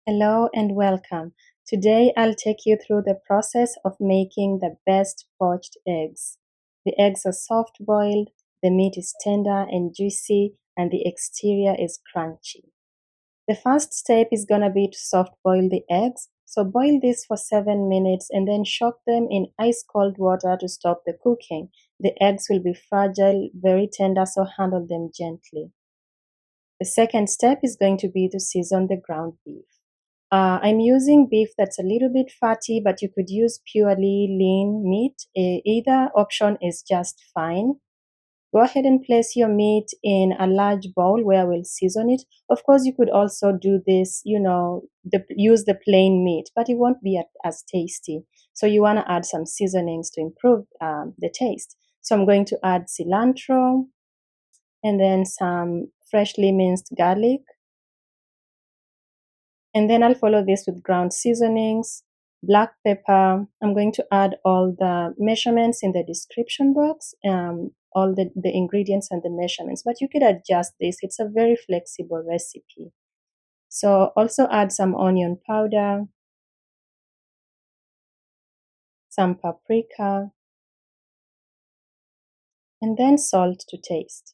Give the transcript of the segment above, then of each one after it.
Hello and welcome. Today I'll take you through the process of making the best poached eggs. The eggs are soft boiled, the meat is tender and juicy, and the exterior is crunchy. The first step is gonna be to soft boil the eggs. So boil this for 7 minutes and then shock them in ice cold water to stop the cooking. The eggs will be fragile, very tender, so handle them gently. The second step is going to be to season the ground beef. I'm using beef that's a little bit fatty, but you could use purely lean meat. Either option is just fine. Go ahead and place your meat in a large bowl where we'll season it. Of course, you could also do this, use the plain meat, but it won't be as tasty. So you want to add some seasonings to improve the taste. So I'm going to add cilantro and then some freshly minced garlic. And then I'll follow this with ground seasonings, black pepper. I'm going to add all the measurements in the description box, all the ingredients and the measurements, but you could adjust this. It's a very flexible recipe. So also add some onion powder, some paprika, and then salt to taste.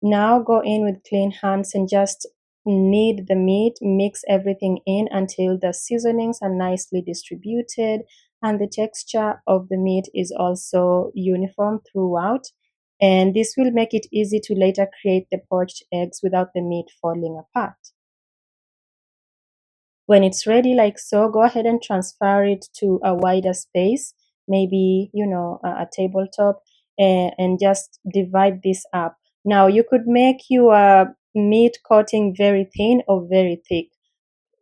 Now go in with clean hands and just knead the meat, mix everything in until the seasonings are nicely distributed and the texture of the meat is also uniform throughout. And this will make it easy to later create the poached eggs without the meat falling apart. When it's ready like so, go ahead and transfer it to a wider space, maybe, a tabletop, and just divide this up. Now, you could make your meat coating very thin or very thick.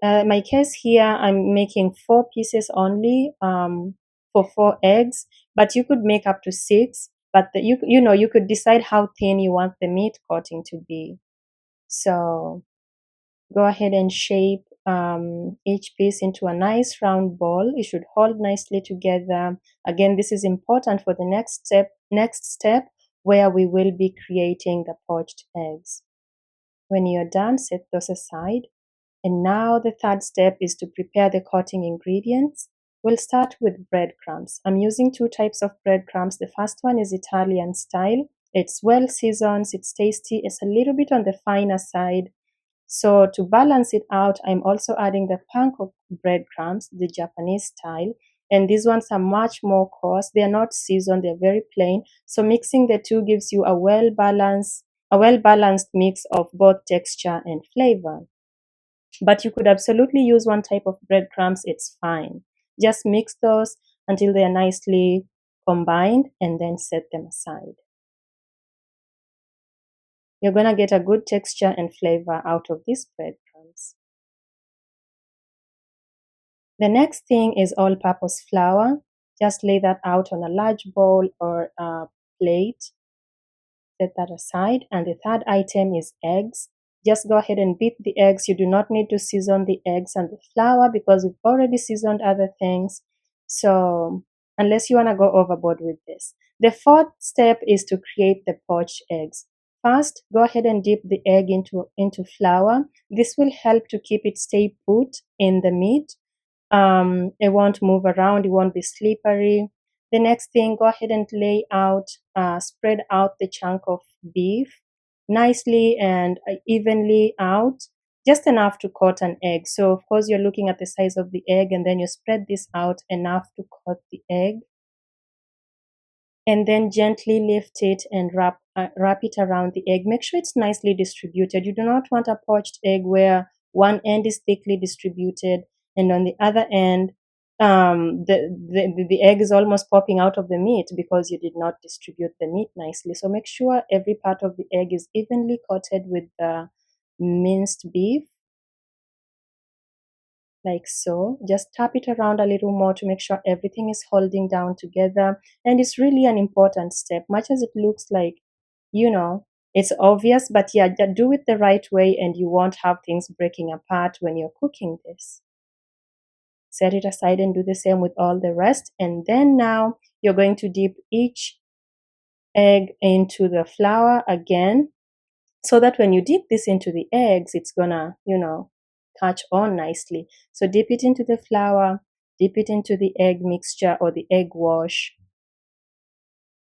My case here, I'm making 4 pieces only for 4 eggs, but you could make up to 6. But you could decide how thin you want the meat coating to be. So go ahead and shape each piece into a nice round ball. It should hold nicely together. Again, this is important for the next step where we will be creating the poached eggs. When you're done, set those aside. And now the third step is to prepare the coating ingredients. We'll start with breadcrumbs. I'm using 2 types of breadcrumbs. The first one is Italian style. It's well seasoned, it's tasty, it's a little bit on the finer side. So to balance it out, I'm also adding the panko breadcrumbs, the Japanese style. And these ones are much more coarse. They're not seasoned, they're very plain. So mixing the two gives you a well-balanced mix of both texture and flavor. But you could absolutely use one type of breadcrumbs, it's fine. Just mix those until they are nicely combined and then set them aside. You're going to get a good texture and flavor out of these breadcrumbs. The next thing is all-purpose flour. Just lay that out on a large bowl or a plate. Set that aside. And the third item is eggs. Just go ahead and beat the eggs. You do not need to season the eggs and the flour because we've already seasoned other things. So unless you want to go overboard with this. The fourth step is to create the poached eggs. First, go ahead and dip the egg into flour. This will help to keep it stay put in the meat. It won't move around, it won't be slippery. The next thing, go ahead and spread out the chunk of beef nicely and evenly out, just enough to coat an egg. So of course you're looking at the size of the egg and then you spread this out enough to coat the egg. And then gently lift it and wrap it around the egg. Make sure it's nicely distributed. You do not want a poached egg where one end is thickly distributed and on the other end the egg is almost popping out of the meat because you did not distribute the meat nicely. So make sure every part of the egg is evenly coated with the minced beef, like so. Just tap it around a little more to make sure everything is holding down together. And it's really an important step, much as it looks like, it's obvious, but yeah, do it the right way and you won't have things breaking apart when you're cooking this. Set it aside and do the same with all the rest. And then now you're going to dip each egg into the flour again. so that when you dip this into the eggs, it's gonna, catch on nicely. So dip it into the flour, dip it into the egg mixture or the egg wash,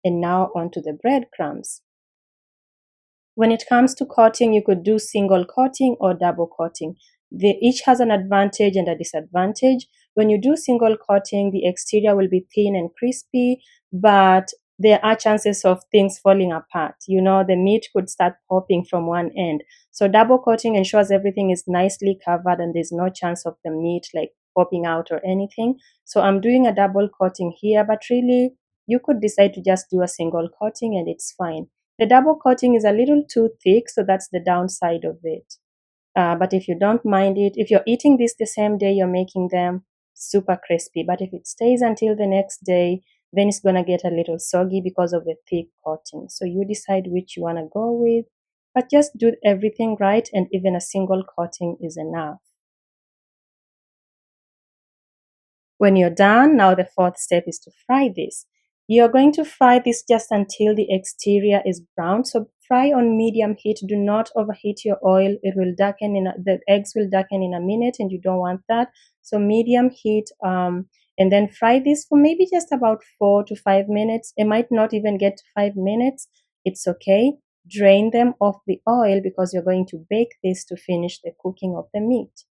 and now onto the breadcrumbs. When it comes to coating, you could do single coating or double coating. They each has an advantage and a disadvantage. When you do single coating, the exterior will be thin and crispy, but there are chances of things falling apart. The meat could start popping from one end. So double coating ensures everything is nicely covered and there's no chance of the meat like popping out or anything. So I'm doing a double coating here, but really you could decide to just do a single coating and it's fine. The double coating is a little too thick, so that's the downside of it. But if you don't mind it, if you're eating this the same day you're making them, super crispy. But if it stays until the next day, then it's going to get a little soggy because of the thick coating. So you decide which you want to go with, but just do everything right, and even a single coating is enough. When you're done, now the fourth step is to fry this. You're going to fry this just until the exterior is brown. So fry on medium heat. Do not overheat your oil. It will darken the eggs will darken in a minute, and you don't want that. So medium heat, and then fry this for maybe just about 4 to 5 minutes. It might not even get to 5 minutes. It's okay. Drain them off the oil because you're going to bake this to finish the cooking of the meat.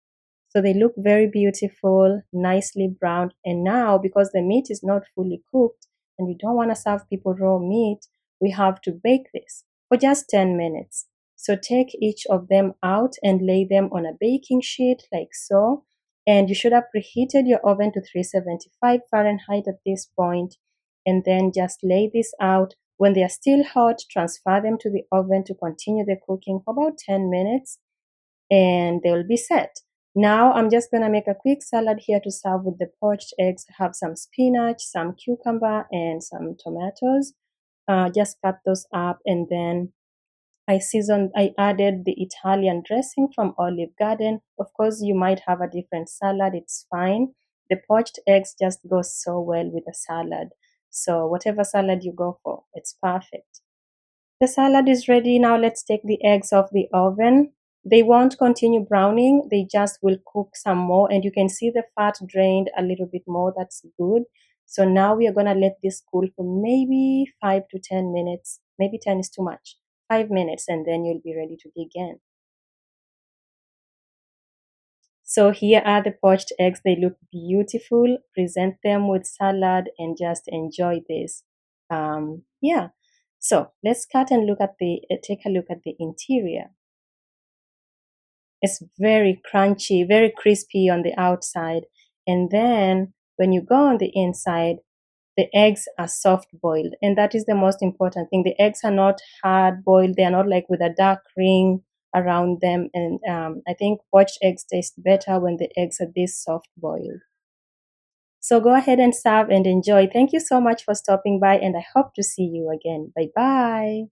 So they look very beautiful, nicely browned. And now, because the meat is not fully cooked and we don't want to serve people raw meat, we have to bake this for just 10 minutes. So take each of them out and lay them on a baking sheet like so. And you should have preheated your oven to 375 Fahrenheit at this point. And then just lay this out. When they are still hot, transfer them to the oven to continue the cooking for about 10 minutes and they will be set. Now I'm just going to make a quick salad here to serve with the poached eggs. I have some spinach, some cucumber, and some tomatoes. Just cut those up, and then I added the Italian dressing from Olive Garden. Of course, you might have a different salad. It's fine. The poached eggs just go so well with a salad. So whatever salad you go for, it's perfect. The salad is ready. Now let's take the eggs off the oven. They won't continue browning. They just will cook some more, and you can see the fat drained a little bit more. That's good. So now we are going to let this cool for maybe 5 to 10 minutes. Maybe 10 is too much. 5 minutes, and then you'll be ready to dig in. So here are the poached eggs. They look beautiful. Present them with salad and just enjoy this. Yeah. So let's cut and take a look at the interior. It's very crunchy, very crispy on the outside. And then when you go on the inside, the eggs are soft boiled. And that is the most important thing. The eggs are not hard boiled. They are not like with a dark ring around them. And I think poached eggs taste better when the eggs are this soft boiled. So go ahead and serve and enjoy. Thank you so much for stopping by, and I hope to see you again. Bye bye.